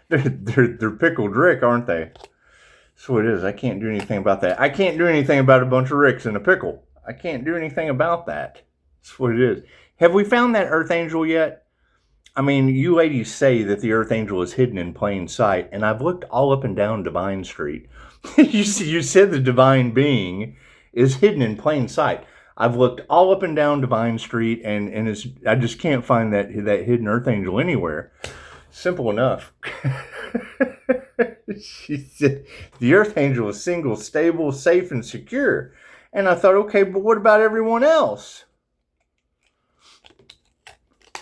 they're pickled Rick, aren't they? That's what it is. I can't do anything about that. I can't do anything about a bunch of Ricks in a pickle. I can't do anything about that. That's what it is. Have we found that Earth Angel yet? I mean, you ladies say that the Earth Angel is hidden in plain sight, and I've looked all up and down Divine Street. You said the Divine Being is hidden in plain sight. I've looked all up and down Divine Street, and I just can't find that hidden Earth Angel anywhere. Simple enough. She said the Earth Angel is single, stable, safe, and secure. And I thought, okay, but what about everyone else?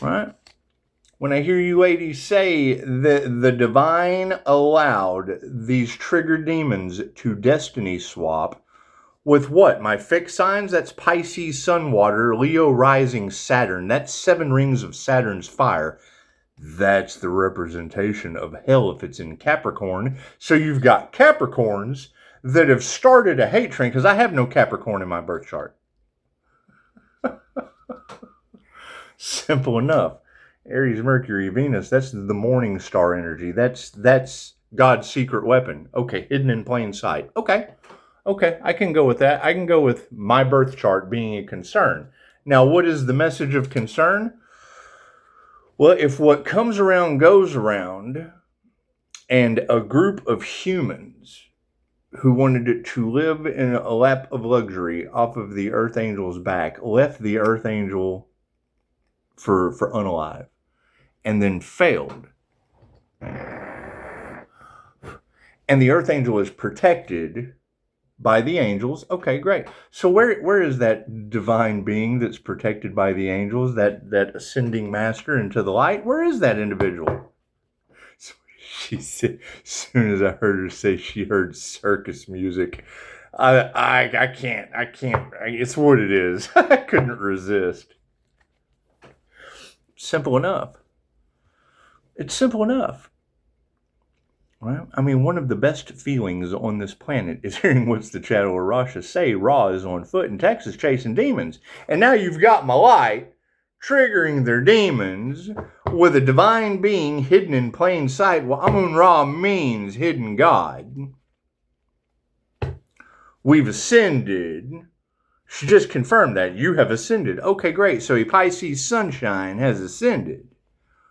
Right? When I hear you ladies say that the divine allowed these triggered demons to destiny swap with what? My fixed signs? That's Pisces, Sun, Water, Leo, Rising, Saturn. That's 7 rings of Saturn's fire. That's the representation of hell if it's in Capricorn. So you've got Capricorns that have started a hate train, because I have no Capricorn in my birth chart. Simple enough. Aries, Mercury, Venus, that's the morning star energy. That's God's secret weapon. Okay, hidden in plain sight. Okay, I can go with that. I can go with my birth chart being a concern. Now, what is the message of concern? Well, if what comes around goes around, and a group of humans who wanted to live in a lap of luxury off of the Earth Angel's back left the Earth Angel for unalive, and then failed. And the Earth Angel is protected by the angels. Okay, great. So where is that divine being that's protected by the angels, that ascending master into the light? Where is that individual? So she said, as soon as I heard her say she heard circus music, I can't. It's what it is. I couldn't resist. Simple enough. It's simple enough. Right? I mean, one of the best feelings on this planet is hearing what's the Shadow of Rasha say. Ra is on foot in Texas chasing demons. And now you've got Malite triggering their demons with a divine being hidden in plain sight. Well, Amun-Ra means hidden God. We've ascended. She just confirmed that. You have ascended. Okay, great. So a Pisces sunshine has ascended.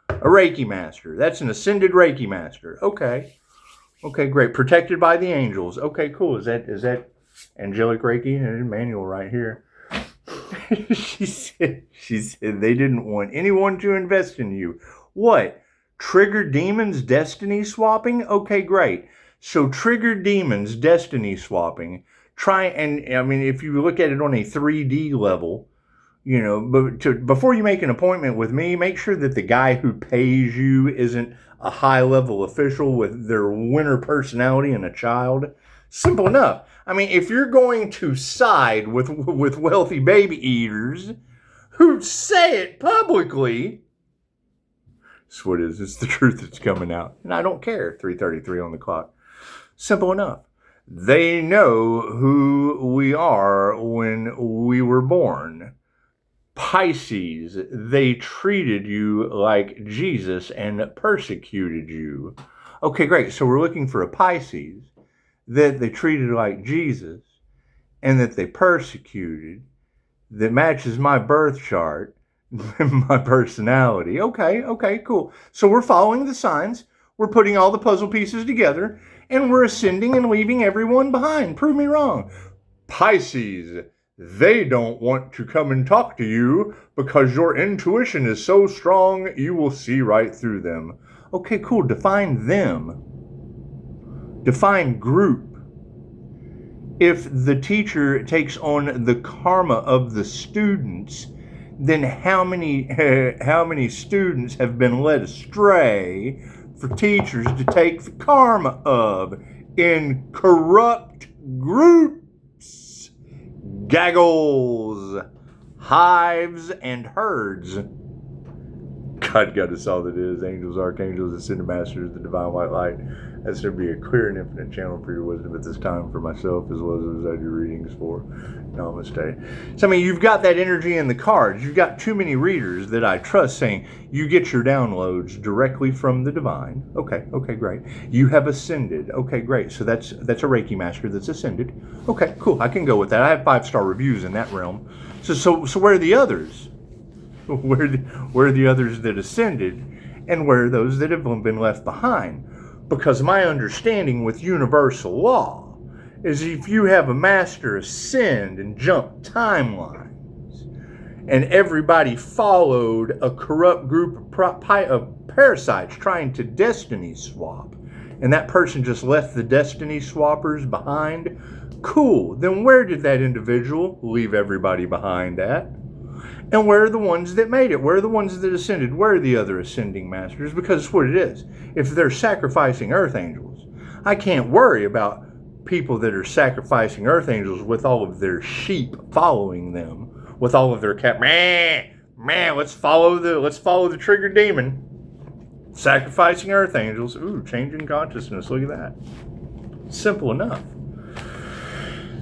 A Reiki master. That's an ascended Reiki master. Okay, great. Protected by the angels. Okay, cool. Is that angelic Reiki? And manual right here. She said they didn't want anyone to invest in you. What? Triggered demons destiny swapping? Okay, great. So triggered demons destiny swapping. If you look at it on a 3D level, but before you make an appointment with me, make sure that the guy who pays you isn't a high-level official with their winner personality and a child. Simple enough. I mean, if you're going to side with wealthy baby eaters who say it publicly, that's what it is. It's the truth that's coming out. And I don't care, 3:33 on the clock. Simple enough. They know who we are when we were born. Pisces, they treated you like Jesus and persecuted you. Okay, great. So we're looking for a Pisces that they treated like Jesus and that they persecuted, that matches my birth chart and my personality. Okay, cool. So we're following the signs. We're putting all the puzzle pieces together, and we're ascending and leaving everyone behind. Prove me wrong. Pisces, they don't want to come and talk to you because your intuition is so strong you will see right through them. Okay, cool. Define them. Define group. If the teacher takes on the karma of the students, then how many students have been led astray for teachers to take the karma of in corrupt groups, gaggles, hives, and herds? God us all that is, angels, archangels, ascended masters, the divine white light. That's to be a clear and infinite channel for your wisdom at this time for myself, as well as those I do readings for. Namaste. So, I mean, you've got that energy in the cards. You've got too many readers that I trust saying you get your downloads directly from the divine. Okay, great. You have ascended. Okay, great. So that's a Reiki master that's ascended. Okay, cool. I can go with that. I have 5-star reviews in that realm. So where are the others? Where are the others that ascended, and where are those that have been left behind? Because my understanding with universal law is if you have a master ascend and jump timelines, and everybody followed a corrupt group of parasites trying to destiny swap, and that person just left the destiny swappers behind, cool. Then where did that individual leave everybody behind at? And where are the ones that made it? Where are the ones that ascended? Where are the other ascending masters? Because it's what it is. If they're sacrificing earth angels, I can't worry about people that are sacrificing earth angels with all of their sheep following them, with all of their let's follow the trigger demon. Sacrificing earth angels. Ooh, changing consciousness. Look at that. Simple enough.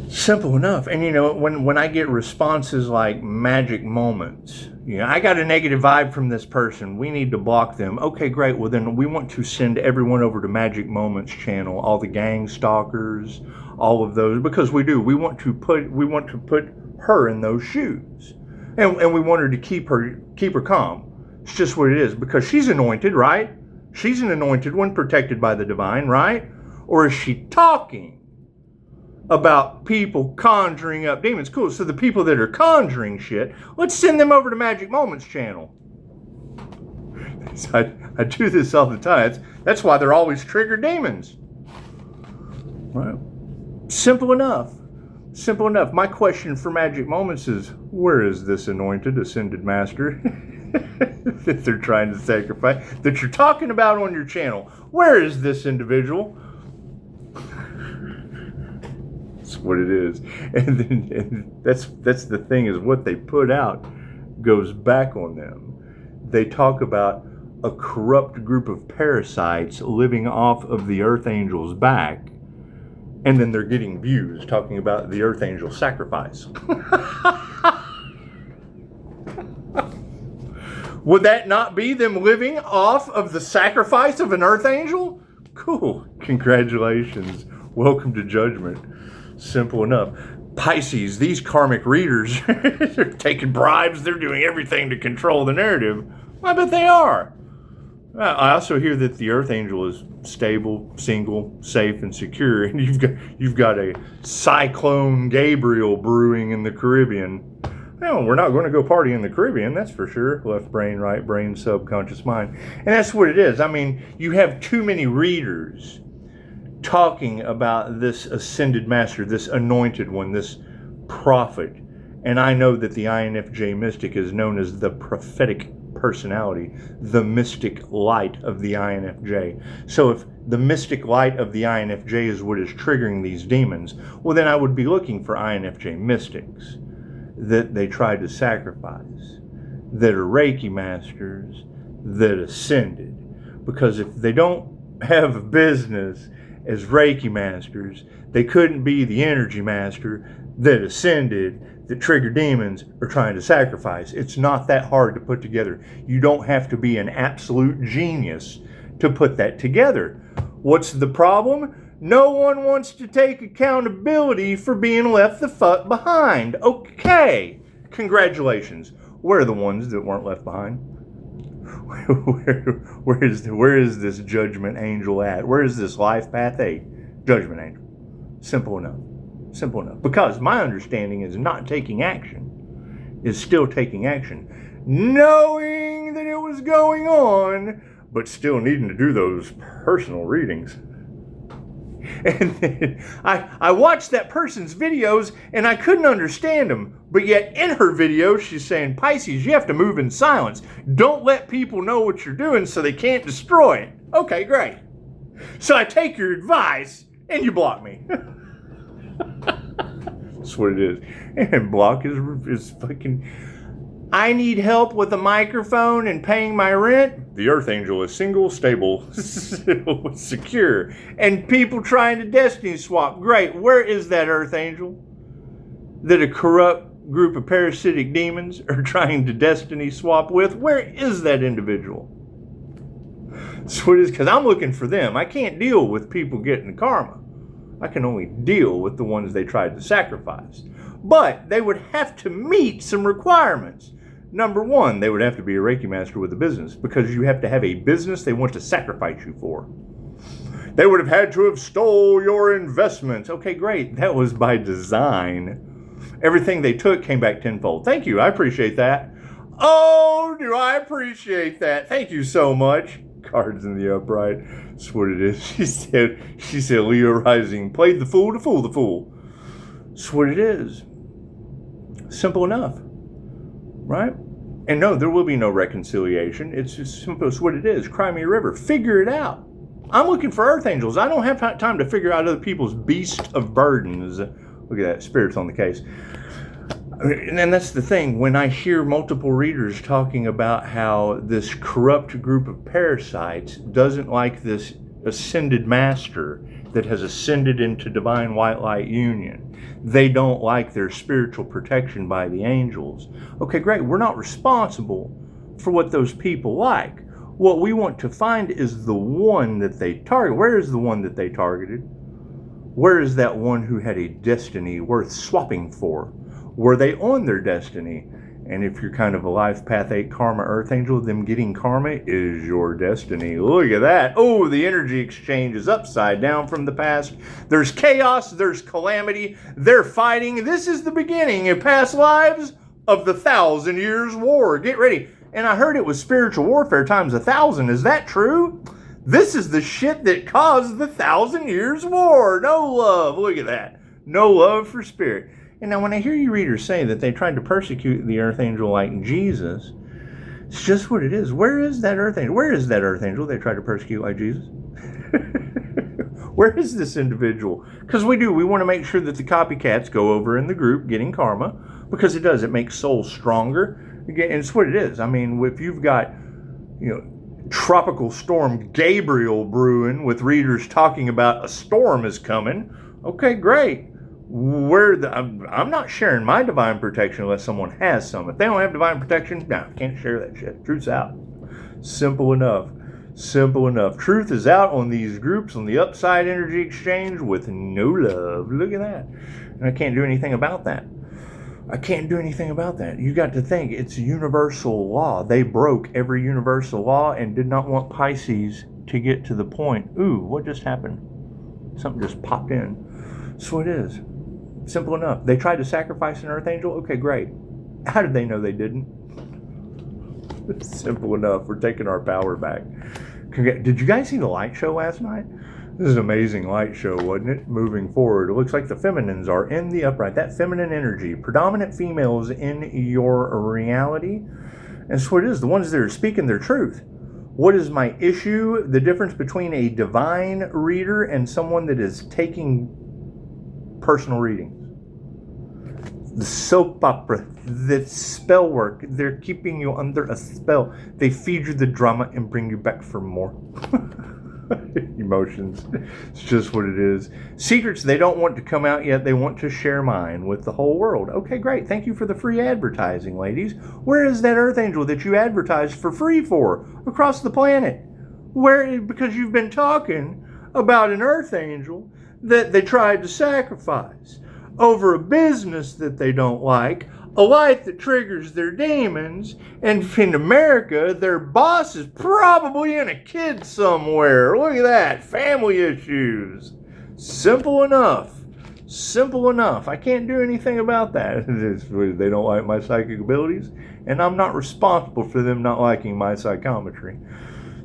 Simple enough. And when I get responses like magic moments, I got a negative vibe from this person, we need to block them. Okay, great. Well, then we want to send everyone over to Magic Moments channel, all the gang stalkers, all of those, because we want to put her in those shoes. And we want her to keep her calm. It's just what it is, because she's anointed, right? She's an anointed one, protected by the divine, right? Or is she talking about people conjuring up demons? Cool. So the people that are conjuring shit, let's send them over to Magic Moments channel. So I do this all the time. That's why they're always triggered demons. Well, simple enough. Simple enough. My question for Magic Moments is, where is this anointed ascended master that they're trying to sacrifice, that you're talking about on your channel? Where is this individual? That's what it is. And that's the thing, is what they put out goes back on them. They talk about a corrupt group of parasites living off of the earth angel's back, and then they're getting views talking about the earth angel sacrifice. Would that not be them living off of the sacrifice of an earth angel? Cool. Congratulations. Welcome to judgment. Simple enough. Pisces, these karmic readers, they're taking bribes. They're doing everything to control the narrative. I bet they are. I also hear that the earth angel is stable, single, safe, and secure. And you've got a cyclone Gabriel brewing in the Caribbean. Well, we're not going to go party in the Caribbean, that's for sure. Left brain, right brain, subconscious mind. And that's what it is. I mean, you have too many readers talking about this ascended master, this anointed one, this prophet. And I know that the INFJ mystic is known as the prophetic personality, the mystic light of the INFJ. So if the mystic light of the INFJ is what is triggering these demons, well, then I would be looking for INFJ mystics that they tried to sacrifice, that are Reiki masters, that ascended. Because if they don't have a business as Reiki masters, they couldn't be the energy master that ascended, that trigger demons are trying to sacrifice. It's not that hard to put together. You don't have to be an absolute genius to put that together. What's the problem? No one wants to take accountability for being left the fuck behind. Okay, congratulations. Where are the ones that weren't left behind? Where is this judgment angel at? Where is this life path 8 judgment angel? Simple enough. Simple enough. Because my understanding is not taking action, is still taking action. Knowing that it was going on, but still needing to do those personal readings. And then I watched that person's videos and I couldn't understand them. But yet in her video, she's saying, Pisces, you have to move in silence. Don't let people know what you're doing so they can't destroy it. Okay, great. So I take your advice and you block me. That's what it is. And block is fucking... I need help with a microphone and paying my rent. The Earth Angel is single, stable, secure. And people trying to destiny swap. Great. Where is that Earth Angel that a corrupt group of parasitic demons are trying to destiny swap with? Where is that individual? So it is, because I'm looking for them. I can't deal with people getting karma. I can only deal with the ones they tried to sacrifice. But they would have to meet some requirements. Number one, they would have to be a Reiki master with a business, because you have to have a business they want to sacrifice you for. They would have had to have stole your investments. Okay, great. That was by design. Everything they took came back tenfold. Thank you. I appreciate that. Oh, do I appreciate that. Thank you so much. Cards in the upright. That's what it is. She said Leo rising. Played the fool to fool the fool. That's what it is. Simple enough. Right? And no, there will be no reconciliation. It's just simple as what it is. Cry me a river. Figure it out. I'm looking for Earth Angels. I don't have time to figure out other people's beast of burdens. Look at that. Spirit's on the case. And that's the thing. When I hear multiple readers talking about how this corrupt group of parasites doesn't like this ascended master that has ascended into divine white light union, they don't like their spiritual protection by the angels. Okay, great. We're not responsible for what those people like. What we want to find is the one that they target. Where is the one that they targeted? Where is that one who had a destiny worth swapping for? Were they on their destiny? And if you're kind of a life path 8 karma Earth Angel, them getting karma is your destiny. Look at that. Oh, the energy exchange is upside down from the past. There's chaos. There's calamity. They're fighting. This is the beginning of past lives of the 1,000 years war. Get ready. And I heard it was spiritual warfare times 1,000. Is that true? This is the shit that caused the 1,000 years war. No love. Look at that. No love for spirit. And now when I hear you readers say that they tried to persecute the Earth Angel like Jesus, it's just what it is. Where is that Earth Angel? Where is that Earth Angel they tried to persecute like Jesus? Where is this individual? Because we want to make sure that the copycats go over in the group getting karma, because it does. It makes souls stronger. And it's what it is. I mean, if you've got, Tropical Storm Gabriel brewing with readers talking about a storm is coming, okay, great. I'm not sharing my divine protection unless someone has some. If they don't have divine protection, no, can't share that shit. Truth's out. Simple enough. Simple enough. Truth is out on these groups on the upside energy exchange with no love. Look at that. And I can't do anything about that. I can't do anything about that. You got to think it's universal law. They broke every universal law and did not want Pisces to get to the point. Ooh, what just happened? Something just popped in. So it is. Simple enough. They tried to sacrifice an Earth Angel? Okay, great. How did they know they didn't? Simple enough. We're taking our power back. Did you guys see the light show last night? This is an amazing light show, wasn't it? Moving forward. It looks like the feminines are in the upright. That feminine energy. Predominant females in your reality. And that's what it is. The ones that are speaking their truth. What is my issue? The difference between a divine reader and someone that is taking personal readings. The soap opera, the spell work, they're keeping you under a spell. They feed you the drama and bring you back for more. Emotions. It's just what it is. Secrets they don't want to come out yet. They want to share mine with the whole world. Okay, great. Thank you for the free advertising, ladies. Where is that Earth Angel that you advertised for free for across the planet? Where? Because you've been talking about an Earth Angel that they tried to sacrifice over a business that they don't like, a light that triggers their demons, and in America, their boss is probably in a kid somewhere. Look at that. Family issues. Simple enough. Simple enough. I can't do anything about that. They don't like my psychic abilities, and I'm not responsible for them not liking my psychometry.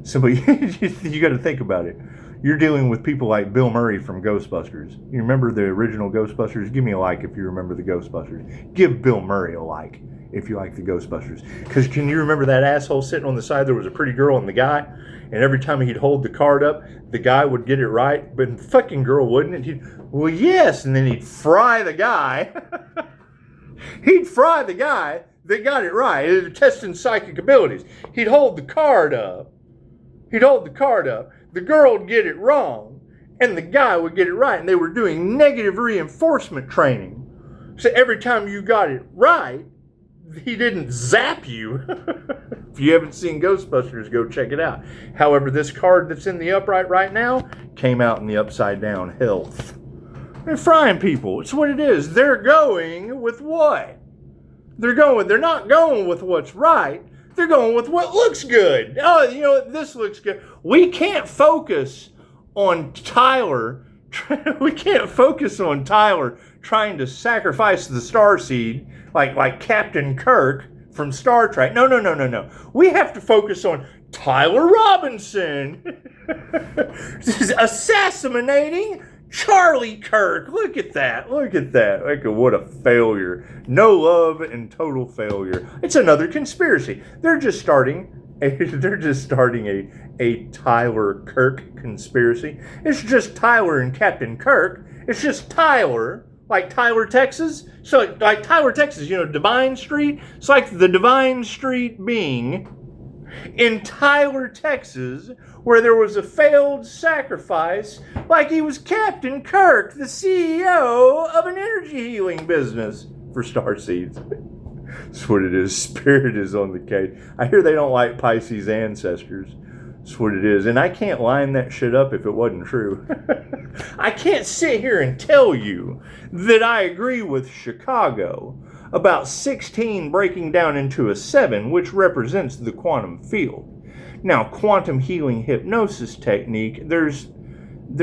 Simply, you got to think about it. You're dealing with people like Bill Murray from Ghostbusters. You remember the original Ghostbusters? Give me a like if you remember the Ghostbusters. Give Bill Murray a like if you like the Ghostbusters. Because can you remember that asshole sitting on the side? There was a pretty girl and the guy. And every time he'd hold the card up, the guy would get it right. But the fucking girl wouldn't. And he'd, well, yes. And then he'd fry the guy. He'd fry the guy. that got it right. They're testing psychic abilities. He'd hold the card up. The girl would get it wrong, and the guy would get it right. And they were doing negative reinforcement training. So every time you got it right, he didn't zap you. If you haven't seen Ghostbusters, go check it out. However, this card that's in the upright right now came out in the upside down, health. They're frying people. It's what it is. They're going with what? They're not going with what's right. They're going with what looks good. Oh, you know, this looks good. We can't focus on Tyler. We can't focus on Tyler trying to sacrifice the starseed like Captain Kirk from Star Trek. No. We have to focus on Tyler Robinson assassinating Charlie Kirk. Look at that. Look at what a failure. No love and total failure. It's another conspiracy. They're just starting a Tyler Kirk conspiracy. It's just Tyler and Captain Kirk. It's just Tyler, like Tyler, Texas. So like Tyler, Texas, you know, Divine Street. It's like the Divine Street being in Tyler, Texas, where there was a failed sacrifice, like he was Captain Kirk, the CEO of an energy healing business for starseeds. That's what it is. Spirit is on the case. I hear they don't like Pisces ancestors. That's what it is. And I can't line that shit up if it wasn't true. I can't sit here and tell you that I agree with Chicago about 16 breaking down into a 7, which represents the quantum field. Now, quantum healing hypnosis technique, there's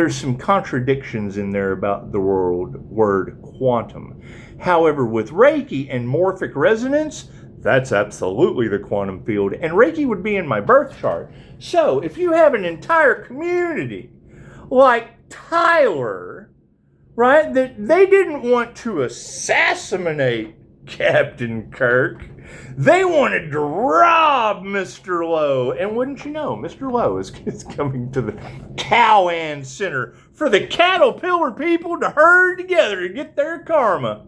some contradictions in there about the word quantum. However, with Reiki and morphic resonance, that's absolutely the quantum field. And Reiki would be in my birth chart. So, if you have an entire community like Tyler, right, that they didn't want to assassinate Captain Kirk, they wanted to rob Mr. Lowe. And wouldn't you know, Mr. Lowe is coming to the Cowan Center for the Caterpillar people to herd together to get their karma.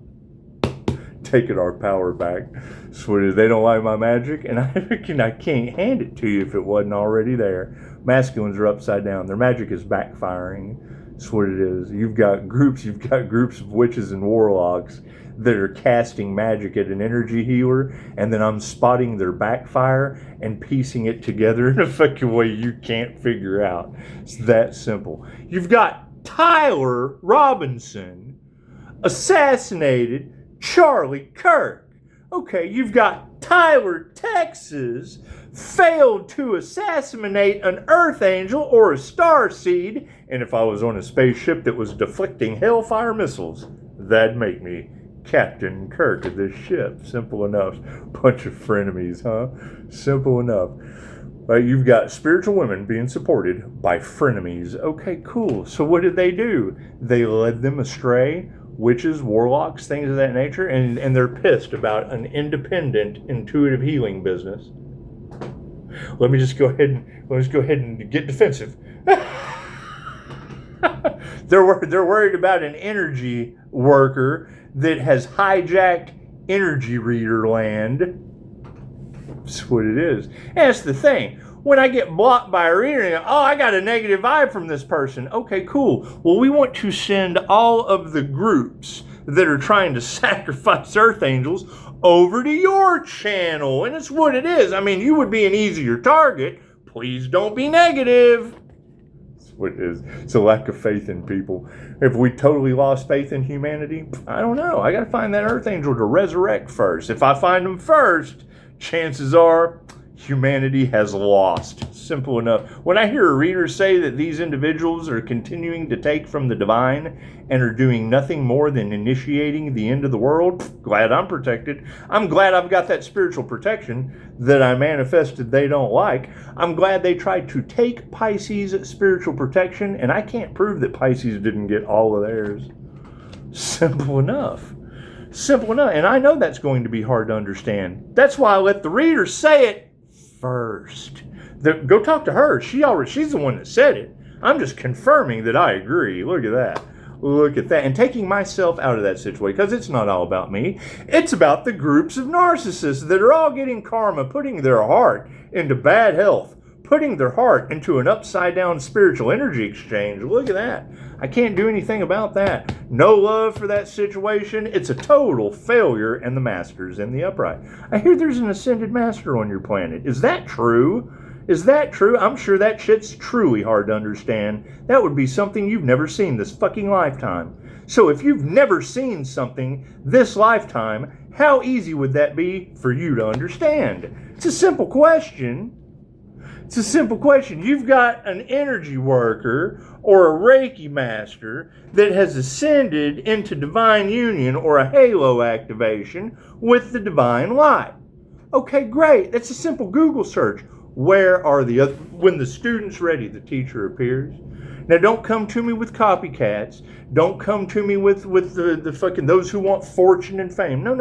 Taking our power back. So they don't like my magic, and I can't hand it to you if it wasn't already there. Masculines are upside down. Their magic is backfiring. That's what it is. You've got groups of witches and warlocks that are casting magic at an energy healer, and then I'm spotting their backfire and piecing it together in a fucking way you can't figure out. It's that simple. You've got Tyler Robinson assassinated Charlie Kirk. Okay, you've got Tyler, Texas, failed to assassinate an Earth Angel or a Starseed, and if I was on a spaceship that was deflecting Hellfire missiles, that'd make me Captain Kirk of this ship. Simple enough. Bunch of frenemies, huh? Simple enough. You've got spiritual women being supported by frenemies. Okay, cool. So what did they do? They led them astray. Witches, warlocks, things of that nature, and they're pissed about an independent intuitive healing business. Let me just go ahead and get defensive. They're worried about an energy worker that has hijacked energy reader land. That's what it is. And that's the thing. When I get blocked by a reader, I got a negative vibe from this person. Okay, cool. Well, we want to send all of the groups that are trying to sacrifice Earth Angels over to your channel. And it's what it is. I mean, you would be an easier target. Please don't be negative. That's what it is. It's a lack of faith in people. Have we totally lost faith in humanity? I don't know. I got to find that Earth Angel to resurrect first. If I find him first, chances are humanity has lost. Simple enough. When I hear a reader say that these individuals are continuing to take from the divine and are doing nothing more than initiating the end of the world, glad I'm protected. I'm glad I've got that spiritual protection that I manifested they don't like. I'm glad they tried to take Pisces' spiritual protection, and I can't prove that Pisces didn't get all of theirs. Simple enough. Simple enough. And I know that's going to be hard to understand. That's why I let the reader say it first. Go talk to her. She's the one that said it. I'm just confirming that I agree. Look at that. Look at that. And taking myself out of that situation, because it's not all about me. It's about the groups of narcissists that are all getting karma, putting their heart into bad health, putting their heart into an upside down spiritual energy exchange. Look at that. I can't do anything about that. No love for that situation. It's a total failure, and the master's in the upright. I hear there's an ascended master on your planet. Is that true? Is that true? I'm sure that shit's truly hard to understand. That would be something you've never seen this fucking lifetime. So if you've never seen something this lifetime, how easy would that be for you to understand? It's a simple question. It's a simple question. You've got an energy worker or a Reiki master that has ascended into divine union or a halo activation with the divine light. Okay, great. That's a simple Google search. Where are the other? When the student's ready, the teacher appears. Now, don't come to me with copycats. Don't come to me with the fucking those who want fortune and fame. No.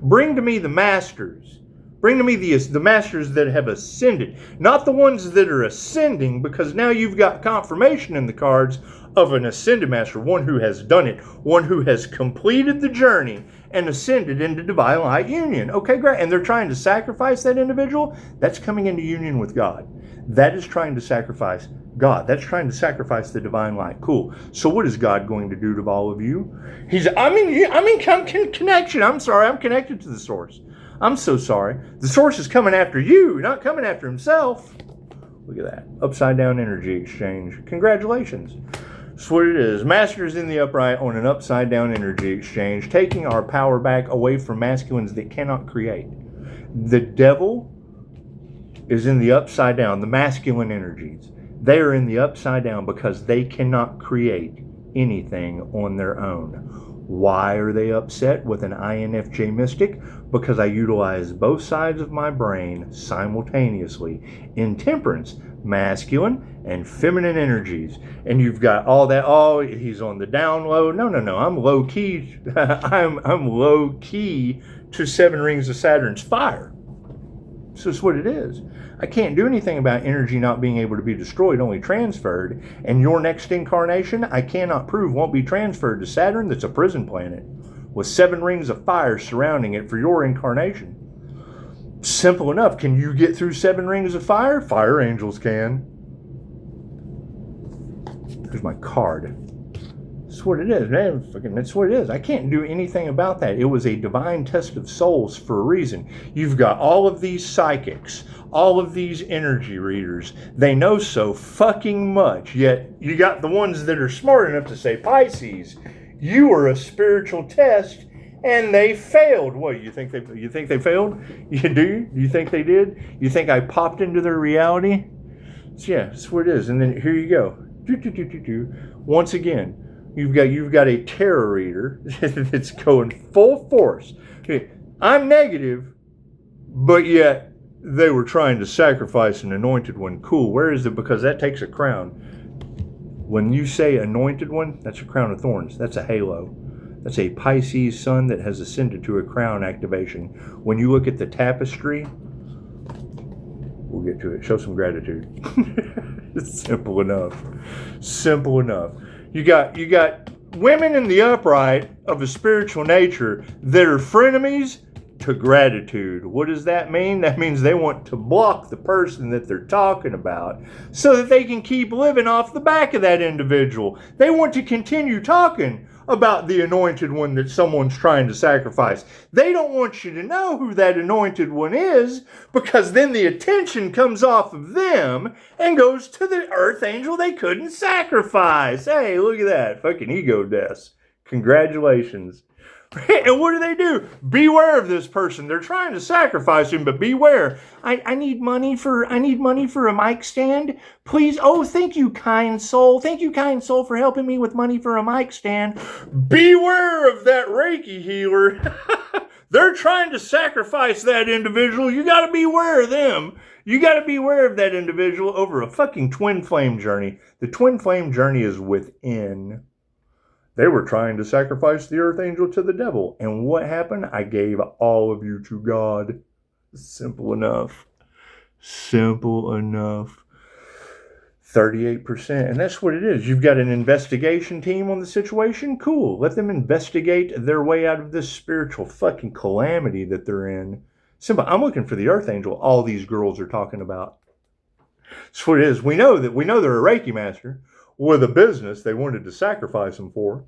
Bring to me the masters. Bring to me the masters that have ascended, not the ones that are ascending, because now you've got confirmation in the cards of an ascended master, one who has done it, one who has completed the journey and ascended into divine light union. Okay, great. And they're trying to sacrifice that individual. That's coming into union with God. That is trying to sacrifice God. That's trying to sacrifice the divine light. Cool. So what is God going to do to all of you? Connection. I'm sorry. I'm connected to the source. I'm so sorry. The source is coming after you, not coming after himself. Look at that. Upside down energy exchange. Congratulations. That's what it is. Masters in the upright on an upside down energy exchange, taking our power back away from masculines that cannot create. The devil is in the upside down, the masculine energies. They are in the upside down because they cannot create anything on their own. Why are they upset with an INFJ mystic? Because I utilize both sides of my brain simultaneously in temperance, masculine and feminine energies. And you've got all that, oh, he's on the down low. No, I'm low key. I'm low key to 7 rings of Saturn's fire. So it's what it is. I can't do anything about energy not being able to be destroyed, only transferred. And your next incarnation, I cannot prove won't be transferred to Saturn, that's a prison planet, with 7 rings of fire surrounding it for your incarnation. Simple enough. Can you get through 7 rings of fire? Fire angels can. There's my card. That's what it is, man. That's what it is. I can't do anything about that. It was a divine test of souls for a reason. You've got all of these psychics, all of these energy readers. They know so fucking much, yet you got the ones that are smart enough to say, Pisces, you are a spiritual test, and they failed. What, you think they failed? Do you think they did? You think I popped into their reality? So yeah, that's what it is. And then here you go. Once again, you've got a tarot reader that's going full force. Okay, I'm negative, but yet they were trying to sacrifice an anointed one. Cool. Where is it? Because that takes a crown. When you say anointed one, that's a crown of thorns. That's a halo. That's a Pisces sun that has ascended to a crown activation. When you look at the tapestry, we'll get to it. Show some gratitude. It's simple enough. Simple enough. You got women in the upright of a spiritual nature that are frenemies to gratitude. What does that mean? That means they want to block the person that they're talking about so that they can keep living off the back of that individual. They want to continue talking about the anointed one that someone's trying to sacrifice. They don't want you to know who that anointed one is, because then the attention comes off of them and goes to the earth angel they couldn't sacrifice. Hey, look at that. Fucking ego deaths. Congratulations. And what do? Beware of this person. They're trying to sacrifice him, but beware. I need money for a mic stand. Please. Oh, thank you, kind soul. Thank you, kind soul, for helping me with money for a mic stand. Beware of that Reiki healer. They're trying to sacrifice that individual. You got to beware of them. You got to beware of that individual over a fucking twin flame journey. The twin flame journey is within. They were trying to sacrifice the earth angel to the devil. And what happened? I gave all of you to God. Simple enough. Simple enough. 38%. And that's what it is. You've got an investigation team on the situation. Cool. Let them investigate their way out of this spiritual fucking calamity that they're in. Simple. I'm looking for the Earth Angel all these girls are talking about. That's what it is. We know they're a Reiki master with a business they wanted to sacrifice them for.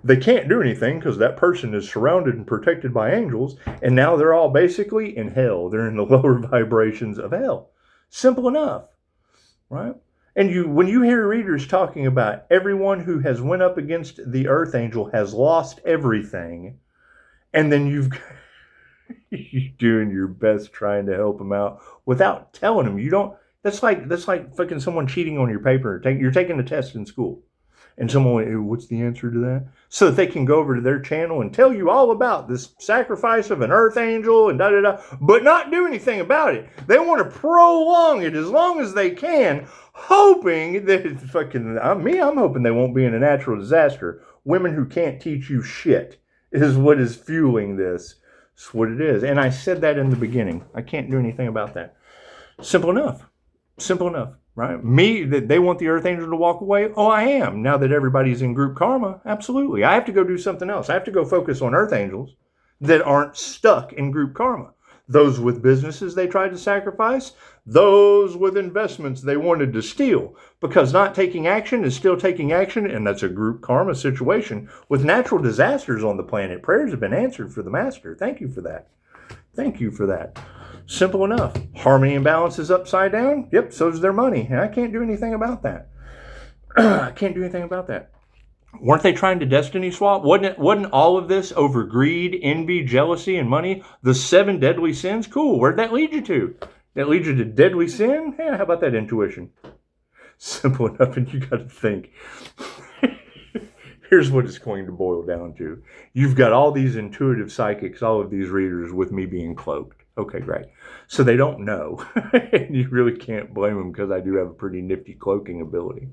They can't do anything because that person is surrounded and protected by angels, and now they're all basically in hell. They're in the lower vibrations of hell. Simple enough, right? And when you hear readers talking about everyone who has went up against the Earth Angel has lost everything, and then you're doing your best trying to help them out without telling them. You don't. That's like fucking someone cheating on your paper. You're taking a test in school. And someone went, what's the answer to that? So that they can go over to their channel and tell you all about this sacrifice of an Earth Angel and da-da-da, but not do anything about it. They want to prolong it as long as they can, hoping that I'm hoping they won't be in a natural disaster. Women who can't teach you shit is what is fueling this. It's what it is. And I said that in the beginning. I can't do anything about that. Simple enough. Simple enough. Right? Me, that they want the Earth Angel to walk away? Oh, I am. Now that everybody's in group karma, absolutely. I have to go do something else. I have to go focus on Earth Angels that aren't stuck in group karma. Those with businesses they tried to sacrifice. Those with investments they wanted to steal. Because not taking action is still taking action, and that's a group karma situation. With natural disasters on the planet, prayers have been answered for the Master. Thank you for that. Thank you for that. Simple enough. Harmony and balance is upside down. Yep, so is their money. And I can't do anything about that. I can't do anything about that. Weren't they trying to destiny swap? Wasn't all of this over greed, envy, jealousy, and money? The 7 deadly sins? Cool. Where'd that lead you to? That leads you to deadly sin? Yeah, how about that intuition? Simple enough, and you got to think. Here's what it's going to boil down to. You've got all these intuitive psychics, all of these readers with me being cloaked. Okay, great. So they don't know. And you really can't blame them because I do have a pretty nifty cloaking ability.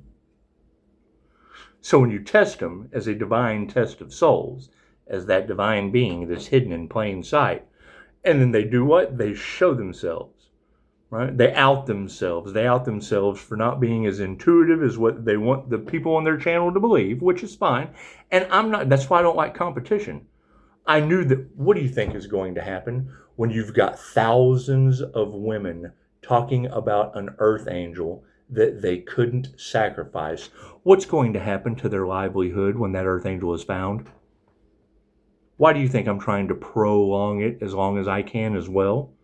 So when you test them as a divine test of souls, as that divine being that's hidden in plain sight, and then they do what? They show themselves, right? They out themselves. They out themselves for not being as intuitive as what they want the people on their channel to believe, which is fine. And that's why I don't like competition. I knew that. What do you think is going to happen when you've got thousands of women talking about an Earth Angel that they couldn't sacrifice? What's going to happen to their livelihood when that Earth Angel is found? Why do you think I'm trying to prolong it as long as I can as well?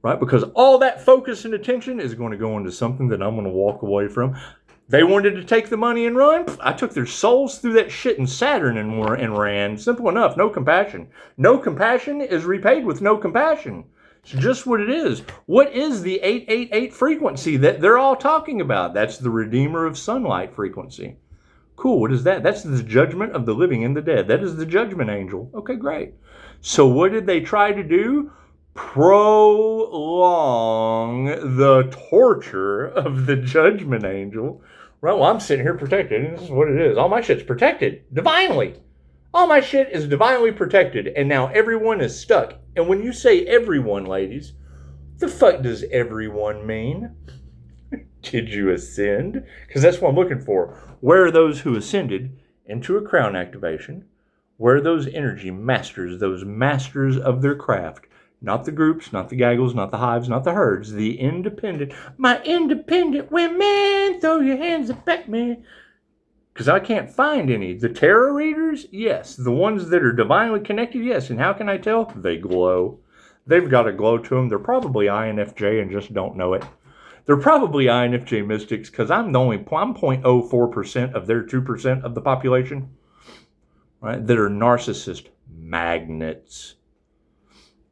Right? Because all that focus and attention is going to go into something that I'm going to walk away from. They wanted to take the money and run. I took their souls through that shit in Saturn and ran. Simple enough. No compassion. No compassion is repaid with no compassion. It's just what it is. What is the 888 frequency that they're all talking about? That's the Redeemer of Sunlight frequency. Cool. What is that? That's the judgment of the living and the dead. That is the judgment angel. Okay, great. So what did they try to do? Prolong the torture of the judgment angel. Right, well, I'm sitting here protected, and this is what it is. All my shit's protected, divinely. All my shit is divinely protected, and now everyone is stuck. And when you say everyone, ladies, the fuck does everyone mean? Did you ascend? Because that's what I'm looking for. Where are those who ascended into a crown activation? Where are those energy masters, those masters of their craft? Not the groups, not the gaggles, not the hives, not the herds. The independent. My independent women, throw your hands up at me. Because I can't find any. The tarot readers? Yes. The ones that are divinely connected? Yes. And how can I tell? They glow. They've got a glow to them. They're probably INFJ and just don't know it. They're probably INFJ mystics because I'm 0.04% of their 2% of the population. Right? That are narcissist magnets.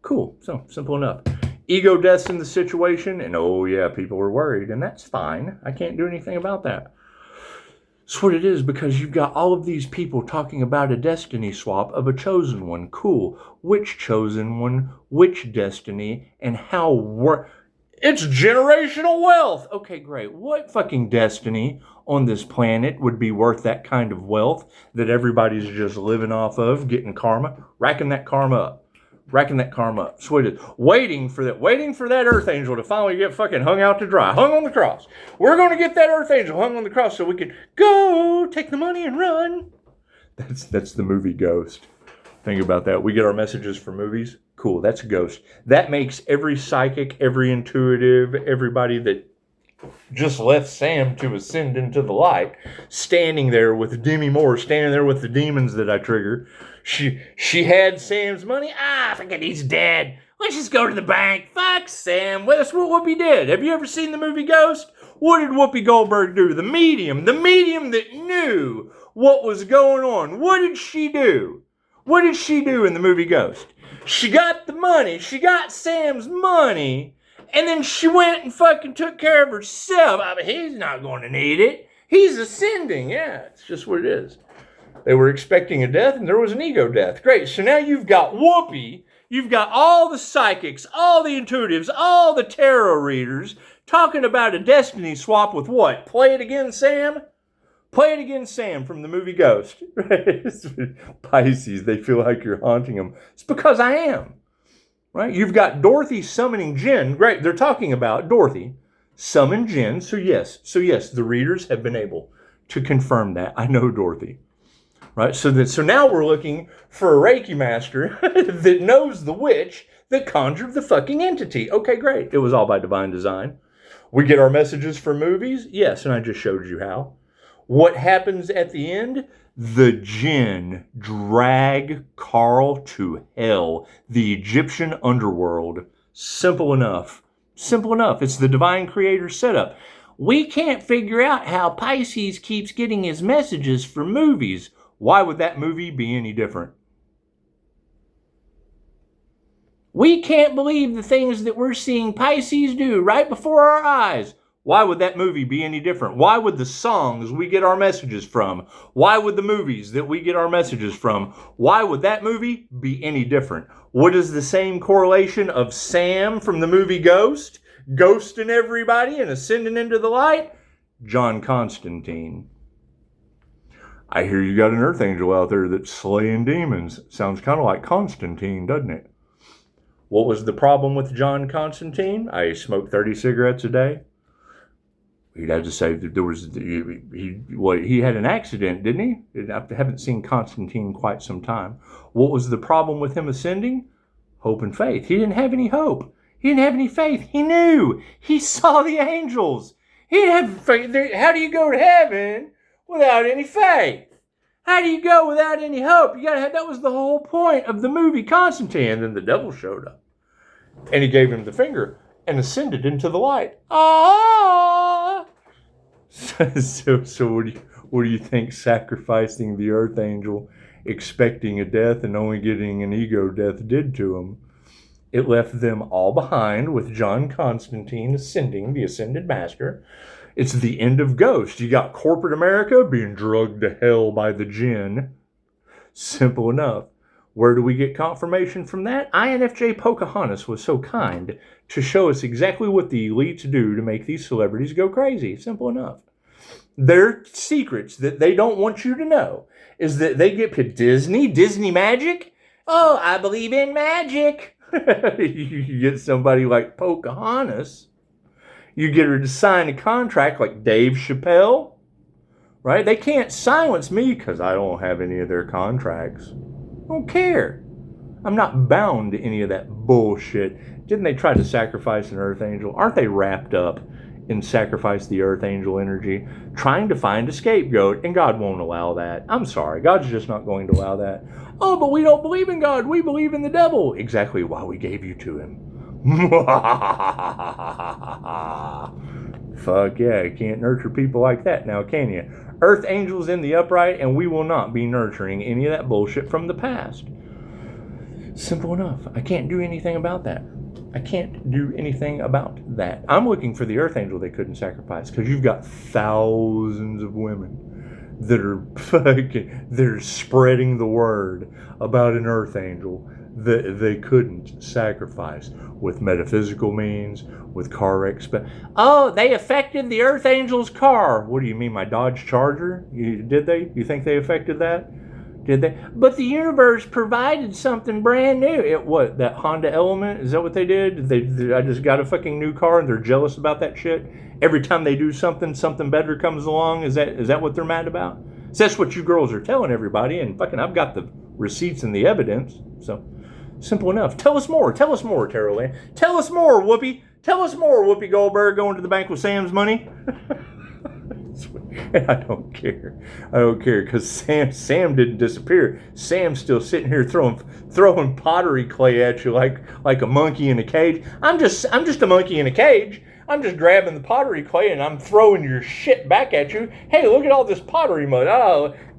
Cool. So, simple enough. Ego deaths in the situation, and oh yeah, people were worried, and that's fine. I can't do anything about that. It's what it is, because you've got all of these people talking about a destiny swap of a chosen one. Cool. Which chosen one? Which destiny? And how it's generational wealth! Okay, great. What fucking destiny on this planet would be worth that kind of wealth that everybody's just living off of, getting karma, racking that karma up? Racking that karma up. So it is. Waiting for that earth angel to finally get fucking hung out to dry. Hung on the cross. We're going to get that earth angel hung on the cross so we can go take the money and run. That's the movie Ghost. Think about that. We get our messages from movies. Cool, that's a ghost. That makes every psychic, every intuitive, everybody that just left Sam to ascend into the light, standing there with Demi Moore, standing there with the demons that I trigger. She had Sam's money. Forget he's dead. Let's just go to the bank. Fuck Sam. Well, that's what Whoopi did. Have you ever seen the movie Ghost? What did Whoopi Goldberg do? The medium that knew what was going on. What did she do? What did she do in the movie Ghost? She got the money. She got Sam's money. And then she went and fucking took care of herself. I mean, he's not going to need it. He's ascending. Yeah, it's just what it is. They were expecting a death, and there was an ego death. Great. So now you've got Whoopi. You've got all the psychics, all the intuitives, all the tarot readers talking about a destiny swap with what? Play it again, Sam? Play it again, Sam, from the movie Ghost. Pisces, they feel like you're haunting them. It's because I am. Right? You've got Dorothy summoning Jinn. Great. They're talking about Dorothy summon Jinn. So yes, the readers have been able to confirm that. I know Dorothy. Right? So now we're looking for a Reiki master that knows the witch that conjured the fucking entity. Okay, great. It was all by divine design. We get our messages from movies. Yes, and I just showed you how. What happens at the end? The jinn drag Carl to hell. The Egyptian underworld. Simple enough. Simple enough. It's the divine creator setup. We can't figure out how Pisces keeps getting his messages from movies. Why would that movie be any different? We can't believe the things that we're seeing Pisces do right before our eyes. Why would that movie be any different? Why would the songs we get our messages from? Why would the movies that we get our messages from? Why would that movie be any different? What is the same correlation of Sam from the movie Ghost, ghosting everybody and ascending into the light? John Constantine. I hear you got an earth angel out there that's slaying demons. Sounds kind of like Constantine, doesn't it? What was the problem with John Constantine? I smoked 30 cigarettes a day. He'd have to say that there was, he had an accident, didn't he? I haven't seen Constantine quite some time. What was the problem with him ascending? Hope and faith. He didn't have any hope. He didn't have any faith. He knew. He saw the angels. He didn't have faith. How do you go to heaven without any faith? How do you go without any hope? You gotta have, that was the whole point of the movie Constantine. And then the devil showed up. And he gave him the finger and ascended into the light. Ah! So what do you think sacrificing the earth angel, expecting a death and only getting an ego death did to him? It left them all behind with John Constantine ascending, the ascended master. It's the end of Ghost. You got corporate America being drugged to hell by the jinn. Simple enough. Where do we get confirmation from that? INFJ Pocahontas was so kind to show us exactly what the elites do to make these celebrities go crazy. Simple enough. Their secrets that they don't want you to know is that they get picked. Disney magic? Oh, I believe in magic. You get somebody like Pocahontas. You get her to sign a contract like Dave Chappelle. Right? They can't silence me because I don't have any of their contracts. I don't care. I'm not bound to any of that bullshit. Didn't they try to sacrifice an earth angel? Aren't they wrapped up in sacrifice the earth angel energy, trying to find a scapegoat? And God won't allow that. I'm sorry. God's just not going to allow that. Oh, but we don't believe in God. We believe in the devil. Exactly why we gave you to him. Fuck yeah. You can't nurture people like that now, can you? Earth angels in the upright, and we will not be nurturing any of that bullshit from the past. Simple enough. I can't do anything about that. I can't do anything about that. I'm looking for the earth angel they couldn't sacrifice, because you've got thousands of women that are spreading the word about an earth angel that they couldn't sacrifice with metaphysical means, with car wrecks. Oh, they affected the earth angel's car. What do you mean, my Dodge Charger? Did they? You think they affected that? Did they? But the universe provided something brand new. What, that Honda Element? Is that what they did? I just got a fucking new car and they're jealous about that shit? Every time they do something, something better comes along? Is that what they're mad about? So that's what you girls are telling everybody, and fucking I've got the receipts and the evidence. So, simple enough. Tell us more, Tarot Land. Tell us more, Whoopi. Tell us more, Whoopi Goldberg going to the bank with Sam's money. I don't care. Because Sam didn't disappear. Sam's still sitting here throwing pottery clay at you like a monkey in a cage. I'm just a monkey in a cage. I'm just grabbing the pottery clay and I'm throwing your shit back at you. Hey, look at all this pottery mud.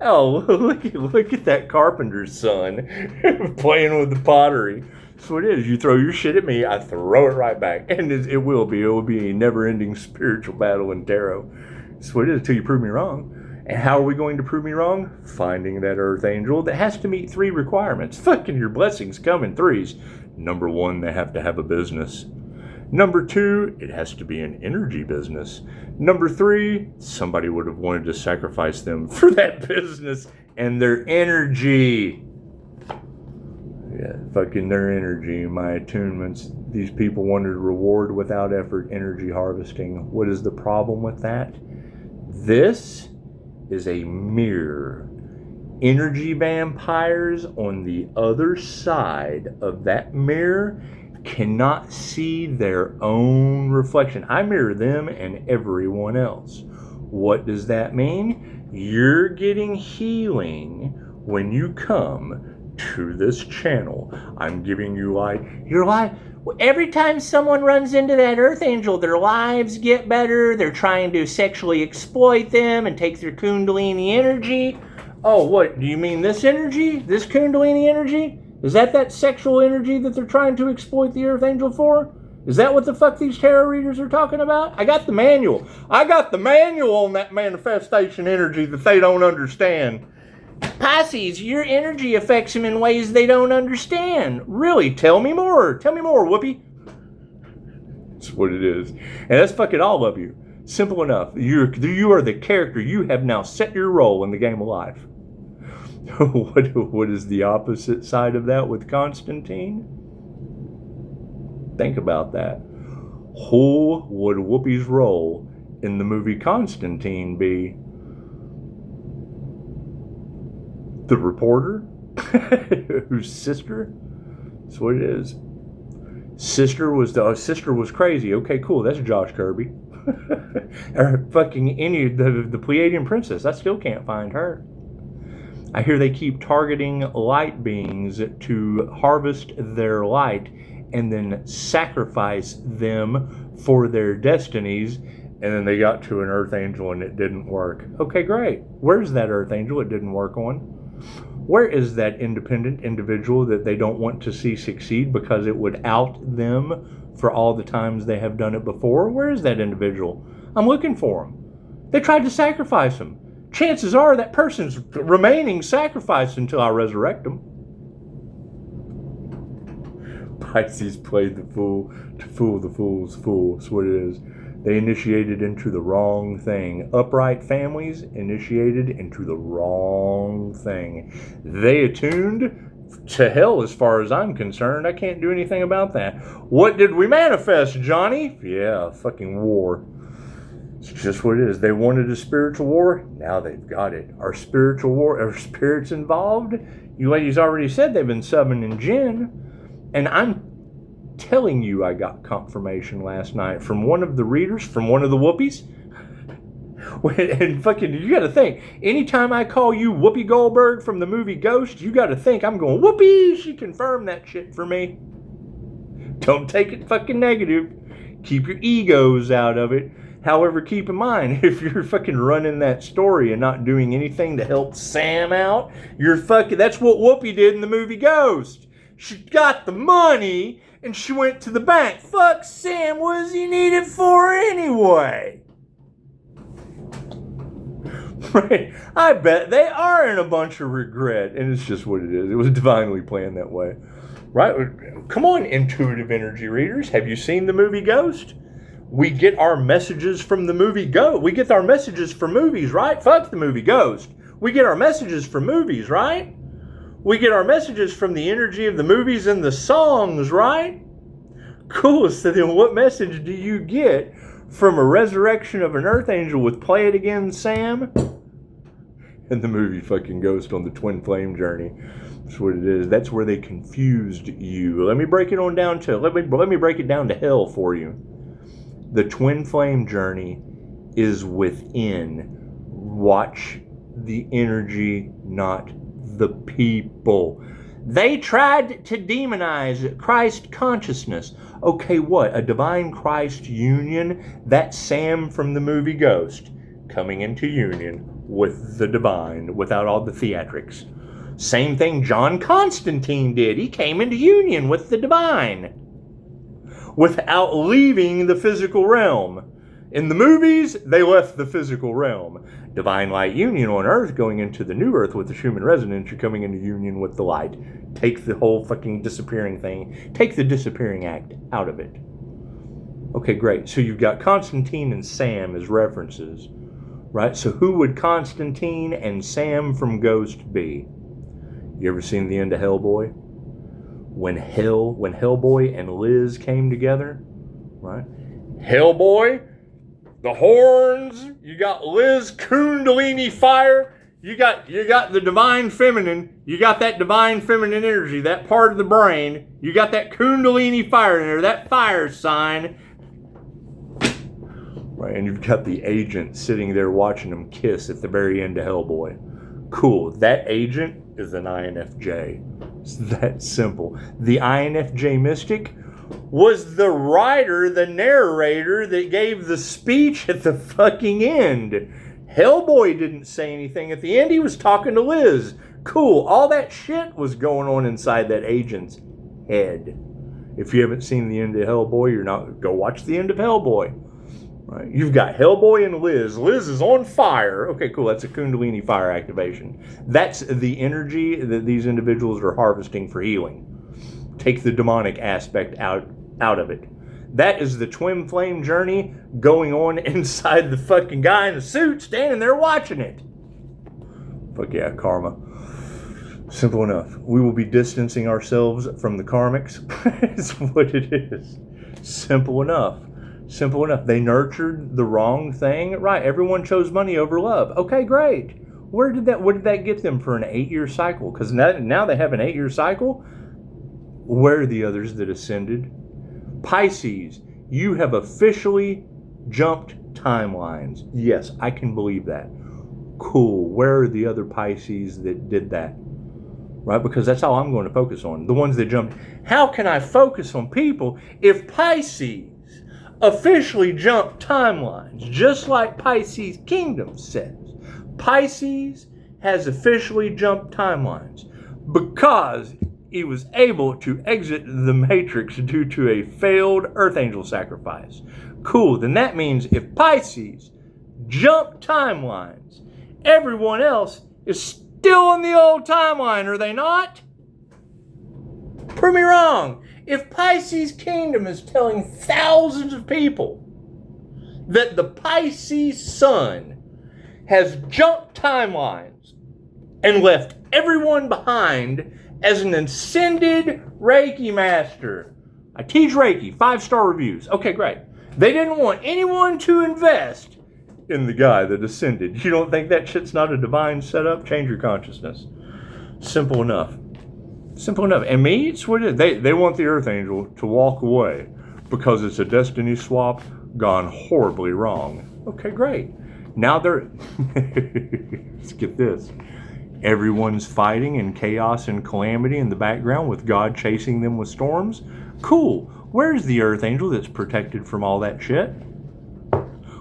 Oh, look at that carpenter's son playing with the pottery. That's what it is. You throw your shit at me, I throw it right back. And it will be a never-ending spiritual battle in tarot. That's what it is until you prove me wrong. And how are we going to prove me wrong? Finding that earth angel that has to meet 3 requirements. Fucking your blessings come in 3s. Number 1, they have to have a business. Number 2, it has to be an energy business. Number 3, somebody would have wanted to sacrifice them for that business and their energy. Yeah, fucking their energy, my attunements. These people wanted a reward without effort, energy harvesting. What is the problem with that? This is a mirror. Energy vampires on the other side of that mirror cannot see their own reflection. I mirror them and everyone else. What does that mean? You're getting healing when you come to this channel. I'm giving you light. Your light. Every time someone runs into that earth angel, their lives get better. They're trying to sexually exploit them and take their kundalini energy. Oh, what? Do you mean this energy? This kundalini energy? Is that sexual energy that they're trying to exploit the earth angel for? Is that what the fuck these tarot readers are talking about? I got the manual. I got the manual on that manifestation energy that they don't understand. Pisces, your energy affects them in ways they don't understand. Really, tell me more. Tell me more, Whoopi. That's what it is. And that's fucking all of you. Simple enough. You are the character. You have now set your role in the game of life. What is the opposite side of that with Constantine? Think about that. Who would Whoopi's role in the movie Constantine be? The reporter? Whose sister? That's what it is. Sister was crazy. Okay, cool. That's Josh Kirby. Or fucking the Pleiadian princess. I still can't find her. I hear they keep targeting light beings to harvest their light and then sacrifice them for their destinies. And then they got to an earth angel and it didn't work. Okay, great. Where's that earth angel it didn't work on? Where is that independent individual that they don't want to see succeed because it would out them for all the times they have done it before? Where is that individual? I'm looking for him. They tried to sacrifice him. Chances are that person's remaining sacrificed until I resurrect them. Pisces played the fool to fool the fool's fool. That's what it is. They initiated into the wrong thing. Upright families initiated into the wrong thing. They attuned to hell as far as I'm concerned. I can't do anything about that. What did we manifest, Johnny? Yeah, fucking war. It's just what it is. They wanted a spiritual war. Now they've got it. Our spiritual war, our spirits involved. You ladies already said they've been summoning jinn. And I'm telling you, I got confirmation last night from one of the readers, from one of the Whoopies. And fucking, you got to think, anytime I call you Whoopi Goldberg from the movie Ghost, you got to think I'm going, Whoopi, she confirmed that shit for me. Don't take it fucking negative. Keep your egos out of it. However, keep in mind, if you're fucking running that story and not doing anything to help Sam out, you're fucking, that's what Whoopi did in the movie Ghost. She got the money and she went to the bank. Fuck Sam, what does he need it for anyway? Right? I bet they are in a bunch of regret, and it's just what it is. It was divinely planned that way. Right? Come on, intuitive energy readers. Have you seen the movie Ghost? We get our messages from the movie Ghost. We get our messages from movies, right? Fuck the movie Ghost. We get our messages from movies, right? We get our messages from the energy of the movies and the songs, right? Cool. So then what message do you get from a resurrection of an Earth Angel with Play It Again, Sam? And the movie fucking Ghost on the Twin Flame Journey. That's what it is. That's where they confused you. Let me break it on down to, let me break it down to hell for you. The Twin Flame Journey is within. Watch the energy, not the people. They tried to demonize Christ consciousness. Okay, what? A divine Christ union? That's Sam from the movie Ghost coming into union with the divine without all the theatrics. Same thing John Constantine did. He came into union with the divine without leaving the physical realm. In the movies, they left the physical realm. Divine light union on Earth, going into the new Earth with the Schumann resonance, you're coming into union with the light. Take the whole fucking disappearing thing. Take the disappearing act out of it. Okay, great. So you've got Constantine and Sam as references, right? So who would Constantine and Sam from Ghost be? You ever seen the end of Hellboy? When Hellboy and Liz came together, right? Hellboy, the horns, you got Liz Kundalini fire, you got the divine feminine, you got that divine feminine energy, that part of the brain, you got that Kundalini fire in there, that fire sign, right? And you've got the agent sitting there watching them kiss at the very end of Hellboy. Cool, that agent is an INFJ. It's that simple. The INFJ mystic was the writer, the narrator that gave the speech at the fucking end. Hellboy didn't say anything at the end. He was talking to Liz. Cool. All that shit was going on inside that agent's head. If you haven't seen the end of Hellboy, you're not. Go watch the end of Hellboy. Right. You've got Hellboy and Liz. Liz is on fire. Okay, cool. That's a Kundalini fire activation. That's the energy that these individuals are harvesting for healing. Take the demonic aspect out of it. That is the twin flame journey going on inside the fucking guy in the suit standing there watching it. Fuck yeah, karma. Simple enough. We will be distancing ourselves from the karmics. It's what it is. Simple enough. Simple enough. They nurtured the wrong thing. Right. Everyone chose money over love. Okay, great. What did that get them for an 8-year cycle? Because now they have an 8-year cycle. Where are the others that ascended? Pisces, you have officially jumped timelines. Yes, I can believe that. Cool. Where are the other Pisces that did that? Right? Because that's all I'm going to focus on. The ones that jumped. How can I focus on people if Pisces officially jumped timelines? Just like Pisces Kingdom says. Pisces has officially jumped timelines because he was able to exit the matrix due to a failed Earth Angel sacrifice. Cool, then that means if Pisces jumped timelines, everyone else is still on the old timeline, are they not? Prove me wrong. If Pisces Kingdom is telling thousands of people that the Pisces sun has jumped timelines and left everyone behind as an ascended Reiki master. I teach Reiki, 5-star reviews. Okay, great. They didn't want anyone to invest in the guy that ascended. You don't think that shit's not a divine setup? Change your consciousness. Simple enough. Simple enough. And me, it's what it is. They want the Earth Angel to walk away because it's a destiny swap gone horribly wrong. Okay, great. Now they're... Let's get this. Everyone's fighting in chaos and calamity in the background with God chasing them with storms. Cool. Where's the Earth Angel that's protected from all that shit?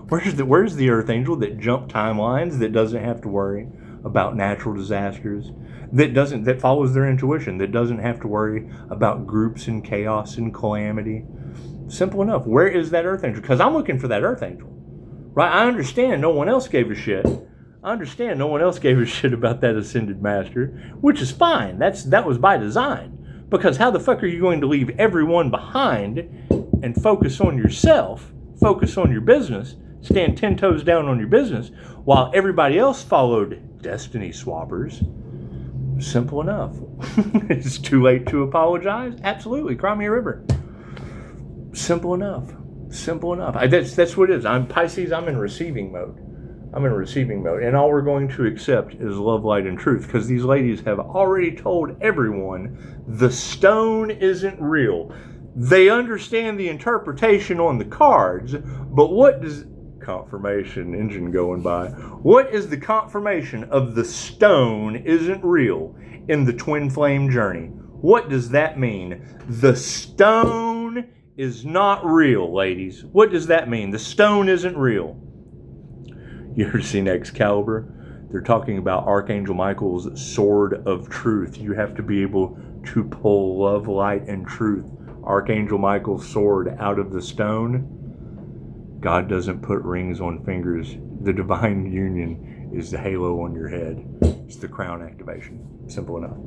Where's the Earth Angel that jumped timelines, that doesn't have to worry about natural disasters, that follows their intuition, that doesn't have to worry about groups and chaos and calamity? Simple enough. Where is that Earth Angel? Because I'm looking for that Earth Angel. Right? I understand no one else gave a shit. I understand no one else gave a shit about that ascended master, which is fine. That was by design. Because how the fuck are you going to leave everyone behind and focus on yourself, focus on your business, stand 10 toes down on your business, while everybody else followed destiny swappers. Simple enough. It's too late to apologize? Absolutely. Cry me a river. Simple enough. Simple enough. That's what it is. I'm Pisces. I'm in receiving mode. And all we're going to accept is love, light, and truth, because these ladies have already told everyone the stone isn't real. They understand the interpretation on the cards, but what does confirmation engine going by? What is the confirmation of the stone isn't real in the twin flame journey? What does that mean? The stone is not real, ladies. What does that mean? The stone isn't real. You ever seen Excalibur? They're talking about Archangel Michael's sword of truth. You have to be able to pull love, light, and truth, Archangel Michael's sword, out of the stone. God doesn't put rings on fingers. The divine union is the halo on your head. It's the crown activation. Simple enough.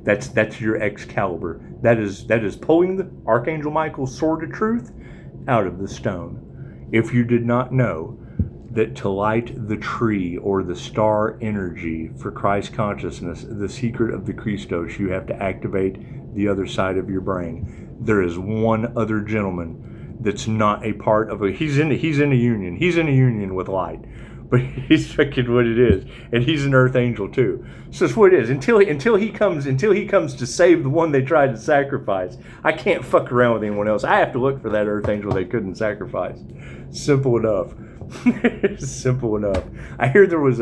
That's your Excalibur. That is pulling the Archangel Michael's sword of truth out of the stone. If you did not know that to light the tree or the star energy for Christ consciousness, the secret of the Christos, you have to activate the other side of your brain. There is one other gentleman that's not a part of he's in a union. He's in a union with light. But he's fucking what it is. And he's an earth angel too. So that's what it is. Until he comes to save the one they tried to sacrifice, I can't fuck around with anyone else. I have to look for that earth angel they couldn't sacrifice. Simple enough. Simple enough. I hear there was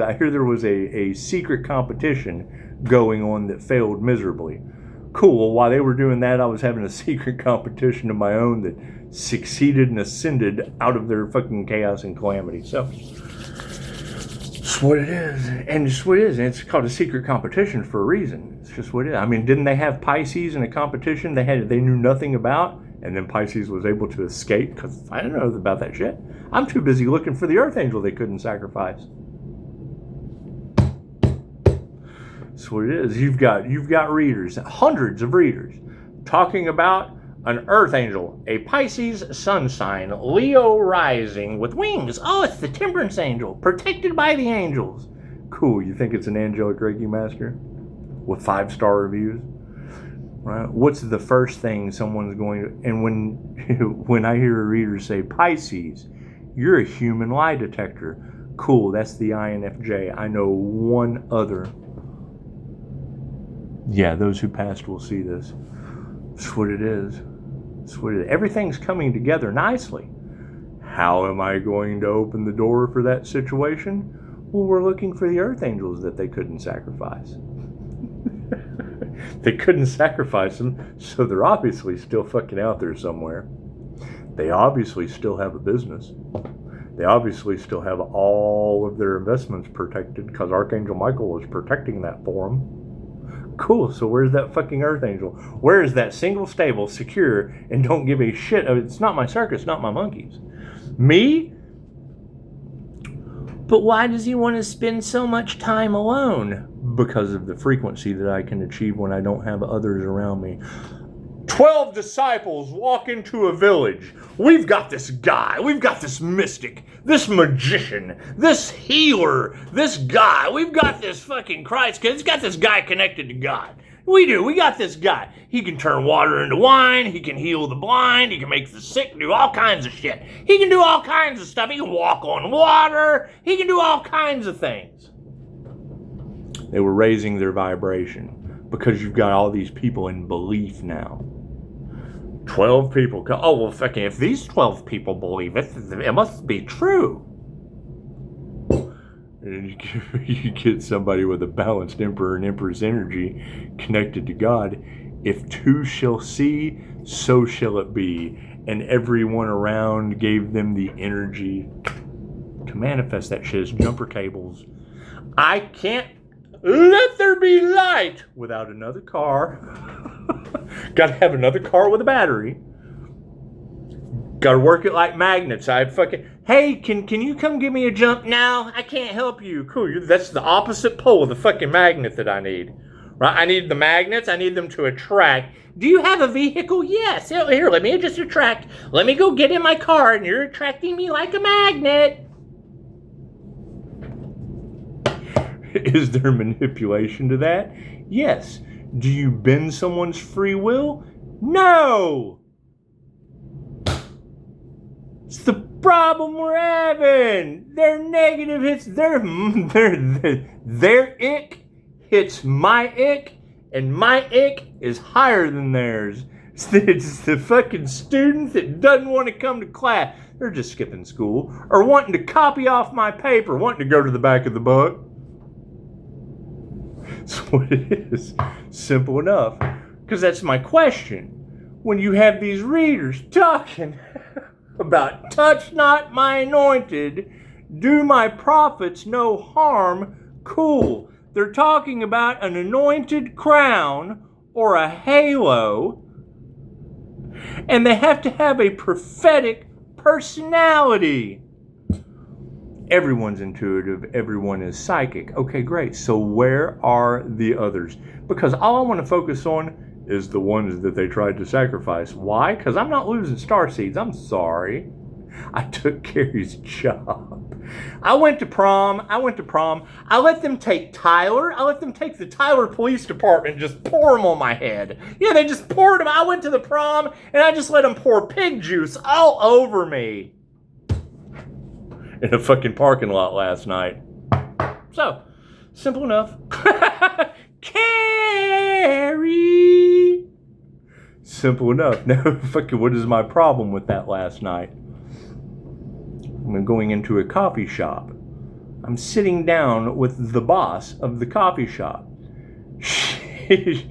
a secret competition going on that failed miserably. Cool. Well, while they were doing that, I was having a secret competition of my own that succeeded and ascended out of their fucking chaos and calamity. So it's what it is. And it's what it is. And it's called a secret competition for a reason. It's just what it is. I mean, didn't they have Pisces in a competition they knew nothing about? And then Pisces was able to escape because I don't know about that shit. I'm too busy looking for the earth angel they couldn't sacrifice. That's what it is. You've got readers, hundreds of readers, talking about an earth angel, a Pisces sun sign, Leo rising with wings. Oh, it's the temperance angel, protected by the angels. Cool. You think it's an angelic Reiki master with 5-star reviews? Right? What's the first thing someone's going to... And when I hear a reader say, Pisces, you're a human lie detector. Cool, that's the INFJ. I know one other. Yeah, those who passed will see this. That's what it is. That's what it is. Everything's coming together nicely. How am I going to open the door for that situation? Well, we're looking for the earth angels that they couldn't sacrifice. They couldn't sacrifice them, so they're obviously still fucking out there somewhere. They obviously still have a business. They obviously still have all of their investments protected because Archangel Michael is protecting that for them. Cool, so where's that fucking earth angel? Where is that single, stable, secure, and don't give a shit? It's not my circus, not my monkeys. Me? But why does he want to spend so much time alone? Because of the frequency that I can achieve when I don't have others around me. 12 disciples walk into a village. We've got this guy. We've got this mystic, this magician, this healer, this guy. We've got this fucking Christ. It's got this guy connected to God. We do. We got this guy. He can turn water into wine. He can heal the blind. He can make the sick, do all kinds of shit. He can do all kinds of stuff. He can walk on water. He can do all kinds of things. They were raising their vibration because you've got all these people in belief now. 12 people. Oh, well, fucking, if these 12 people believe it, it must be true. And you get somebody with a balanced Emperor and Empress energy connected to God. If two shall see, so shall it be. And everyone around gave them the energy to manifest that shit. It's jumper cables. I can't let there be light without another car. Got to have another car with a battery. Got to work it like magnets. Hey, can you come give me a jump? No, I can't help you. Cool. That's the opposite pole of the fucking magnet that I need. Right? I need the magnets. I need them to attract. Do you have a vehicle? Yes. Here, let me just attract. Let me go get in my car, and you're attracting me like a magnet. Is there manipulation to that? Yes. Do you bend someone's free will? No. It's the problem we're having. Their negative hits their ick hits my ick, and my ick is higher than theirs. It's the fucking student that doesn't want to come to class. They're just skipping school or wanting to copy off my paper, wanting to go to the back of the book. That's what it is. Simple enough. Because that's my question. When you have these readers talking about touch not my anointed, do my prophets no harm, cool. They're talking about an anointed crown or a halo, and they have to have a prophetic personality. Everyone's intuitive, everyone is psychic. Okay, great. So where are the others? Because all I want to focus on is the ones that they tried to sacrifice. Why? Because I'm not losing starseeds. I'm sorry. I took Carrie's job. I went to prom. I let them take Tyler. I let them take the Tyler Police Department and just pour them on my head. Yeah, they just poured them. I went to the prom and I just let them pour pig juice all over me. In a fucking parking lot last night. So, simple enough. Carrie! Simple enough. Now, fucking, what is my problem with that last night? I'm going into a coffee shop. I'm sitting down with the boss of the coffee shop. The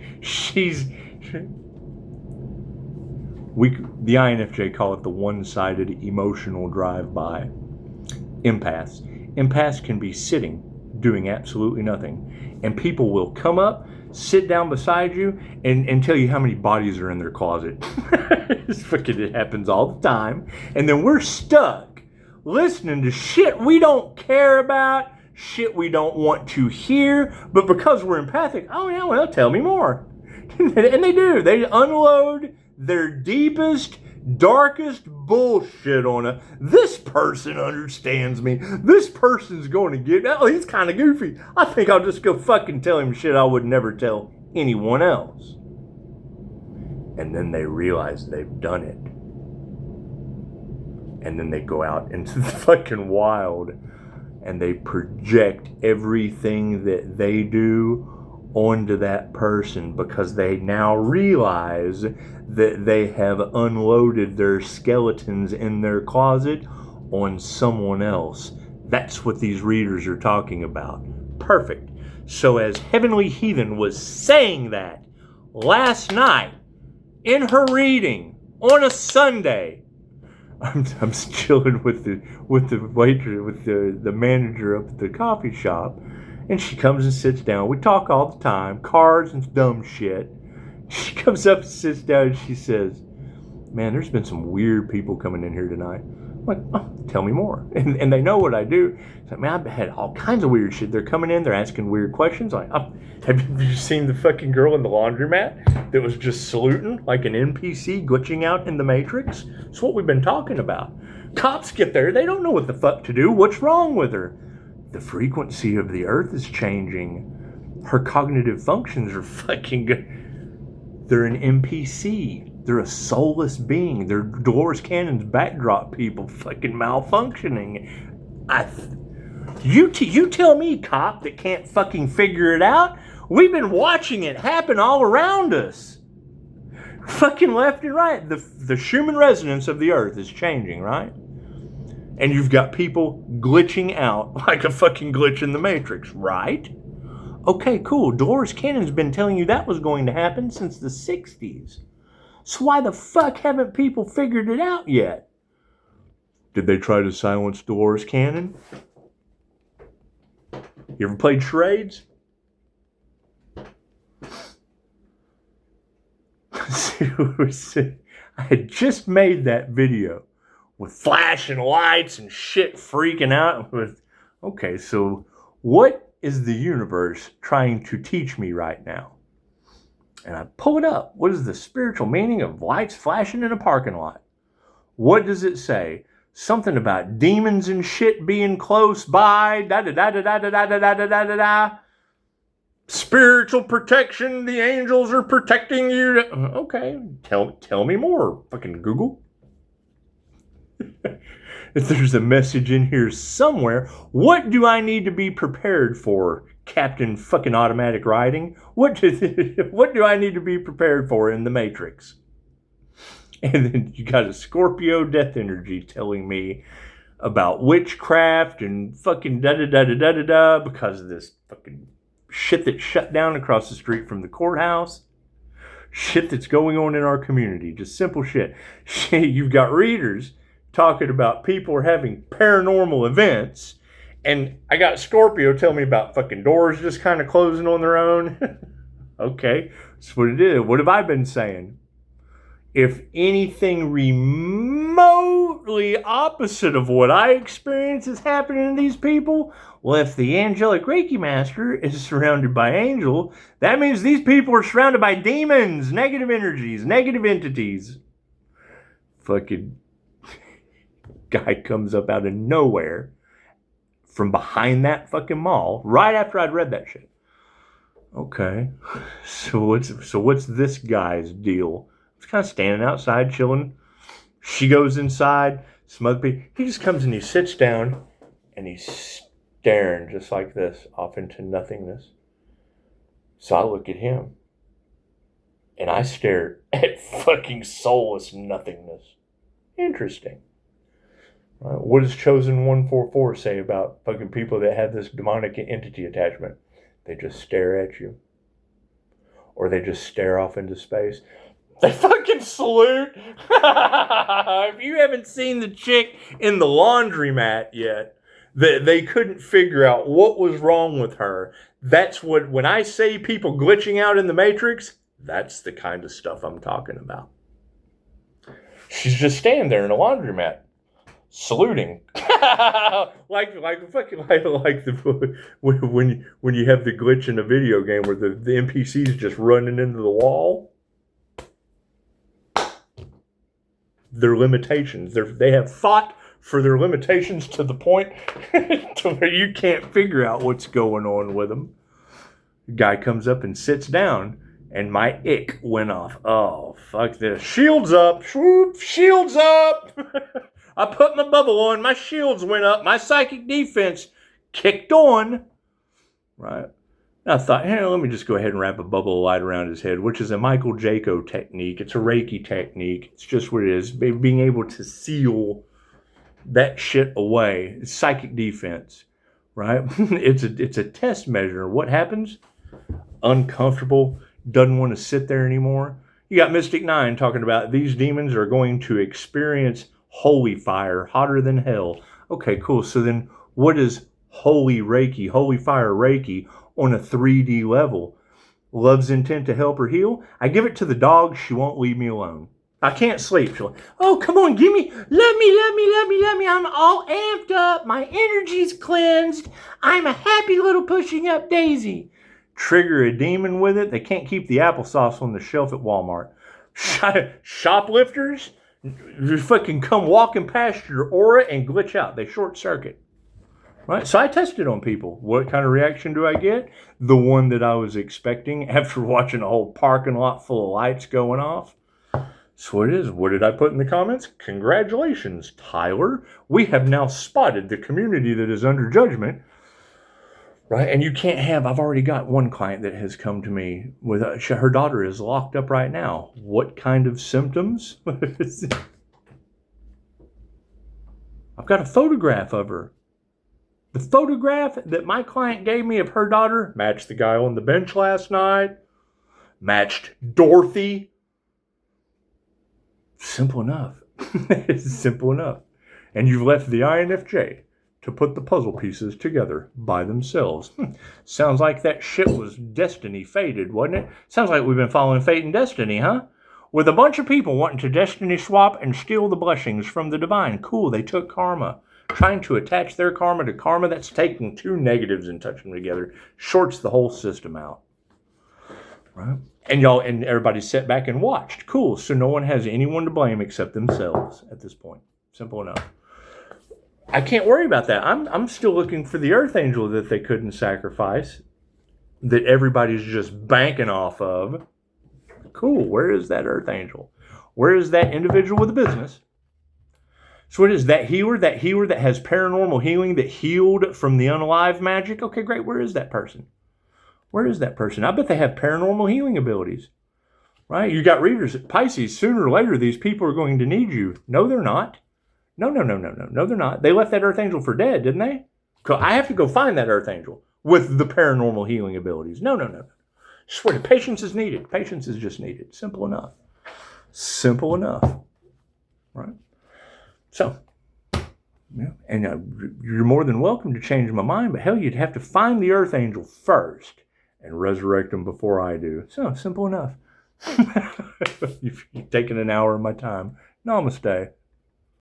INFJ call it the one-sided emotional drive-by. Empaths can be sitting, doing absolutely nothing. And people will come up, sit down beside you, and tell you how many bodies are in their closet. It happens all the time. And then we're stuck listening to shit we don't care about, shit we don't want to hear, but because we're empathic, oh yeah, well, tell me more. And they do. They unload their deepest, darkest bullshit on it. This person understands me. This person's going to get, oh, he's kind of goofy. I think I'll just go fucking tell him shit I would never tell anyone else. And then they realize they've done it. And then they go out into the fucking wild and they project everything that they do onto that person because they now realize that they have unloaded their skeletons in their closet on someone else. That's what these readers are talking about. Perfect. So as Heavenly Heathen was saying that last night in her reading on a Sunday, I'm chilling with the waitress, with the manager up at the coffee shop, and she comes and sits down. We talk all the time, cards and dumb shit. She comes up and sits down and she says, "Man, there's been some weird people coming in here tonight." I'm like, oh, tell me more. And they know what I do. It's like, man, I've had all kinds of weird shit. They're coming in, they're asking weird questions. Like, oh, have you seen the fucking girl in the laundromat that was just saluting like an NPC glitching out in the Matrix? It's what we've been talking about. Cops get there, they don't know what the fuck to do. What's wrong with her? The frequency of the earth is changing. Her cognitive functions are fucking good. They're an NPC. They're a soulless being. They're Dolores Cannon's backdrop people fucking malfunctioning. You tell me, cop, that can't fucking figure it out. We've been watching it happen all around us. Fucking left and right. The Schumann resonance of the earth is changing, right? And you've got people glitching out like a fucking glitch in the Matrix, right? Okay, cool. Dolores Cannon's been telling you that was going to happen since the 60s. So why the fuck haven't people figured it out yet? Did they try to silence Dolores Cannon? You ever played charades? I had just made that video with flashing lights and shit freaking out. Okay, so what is the universe trying to teach me right now? And I pull it up. What is the spiritual meaning of lights flashing in a parking lot? What does it say? Something about demons and shit being close by. Da-da-da-da-da-da-da-da-da-da-da. Spiritual protection. The angels are protecting you. Okay. Tell me more. Fucking Google. If there's a message in here somewhere, what do I need to be prepared for, Captain fucking Automatic Writing? What do I need to be prepared for in the Matrix? And then you got a Scorpio death energy telling me about witchcraft and fucking da-da-da-da-da-da-da because of this fucking shit that shut down across the street from the courthouse. Shit that's going on in our community. Just simple shit. You've got readers talking about people are having paranormal events, and I got Scorpio tell me about fucking doors just kind of closing on their own. Okay, that's what it is. What have I been saying? If anything remotely opposite of what I experience is happening to these people, well, if the angelic Reiki master is surrounded by angels, that means these people are surrounded by demons, negative energies, negative entities. Fucking guy comes up out of nowhere from behind that fucking mall right after I'd read that shit. Okay, so what's this guy's deal? He's kind of standing outside chilling. She goes inside. Some other people. He just comes and he sits down and he's staring just like this off into nothingness. So I look at him and I stare at fucking soulless nothingness. Interesting. What does Chosen 144 say about fucking people that have this demonic entity attachment? They just stare at you. Or they just stare off into space. They fucking salute. If you haven't seen the chick in the laundromat yet, they couldn't figure out what was wrong with her. That's what, when I say people glitching out in the Matrix, that's the kind of stuff I'm talking about. She's just standing there in a laundromat, saluting. like the when you have the glitch in a video game where the NPC's just running into the wall. Their limitations. They have thought for their limitations to the point to where you can't figure out what's going on with them. The guy comes up and sits down, and my ick went off. Oh, fuck this. Shields up. Swoop, shields up. I put my bubble on. My shields went up. My psychic defense kicked on. Right. And I thought, hey, let me just go ahead and wrap a bubble of light around his head, which is a Michael Jaco technique. It's a Reiki technique. It's just what it is. Being able to seal that shit away. It's psychic defense, right? It's a test measure. What happens? Uncomfortable. Doesn't want to sit there anymore. You got Mystic 9 talking about these demons are going to experience holy fire, hotter than hell. Okay, cool. So then what is holy Reiki, holy fire Reiki on a 3D level? Love's intent to help her heal. I give it to the dog. She won't leave me alone. I can't sleep. She's like, oh, come on, give me, love me. I'm all amped up. My energy's cleansed. I'm a happy little pushing up daisy. Trigger a demon with it. They can't keep the applesauce on the shelf at Walmart. Shoplifters, you fucking come walking past your aura and glitch out. They short circuit. Right? So I tested on people. What kind of reaction do I get? The one that I was expecting after watching a whole parking lot full of lights going off. So what it is. What did I put in the comments? Congratulations, Tyler. We have now spotted the community that is under judgment. Right? And you can't have, I've already got one client that has come to me with, her daughter is locked up right now. What kind of symptoms? I've got a photograph of her. The photograph that my client gave me of her daughter matched the guy on the bench last night, matched Dorothy. Simple enough. It's simple enough. And you've left the INFJ to put the puzzle pieces together by themselves. Sounds like that shit was destiny fated, wasn't it? Sounds like we've been following fate and destiny, huh? With a bunch of people wanting to destiny swap and steal the blessings from the divine. Cool, they took karma. Trying to attach their karma to karma, that's taking two negatives and touching them together. Shorts the whole system out. Right? And everybody sat back and watched. Cool. So no one has anyone to blame except themselves at this point. Simple enough. I can't worry about that. I'm still looking for the Earth Angel that they couldn't sacrifice, that everybody's just banking off of. Cool. Where is that Earth Angel? Where is that individual with a business? So what is that healer? That healer that has paranormal healing, that healed from the unalive magic? Okay, great. Where is that person? Where is that person? I bet they have paranormal healing abilities, right? You got readers at Pisces. Sooner or later, these people are going to need you. No, they're not. No, they're not. They left that Earth Angel for dead, didn't they? I have to go find that Earth Angel with the paranormal healing abilities. No. Swear, patience is needed. Patience is just needed. Simple enough. Simple enough, right? So, yeah, and you're more than welcome to change my mind, but hell, you'd have to find the Earth Angel first and resurrect them before I do. So, simple enough. You've taken an hour of my time. Namaste.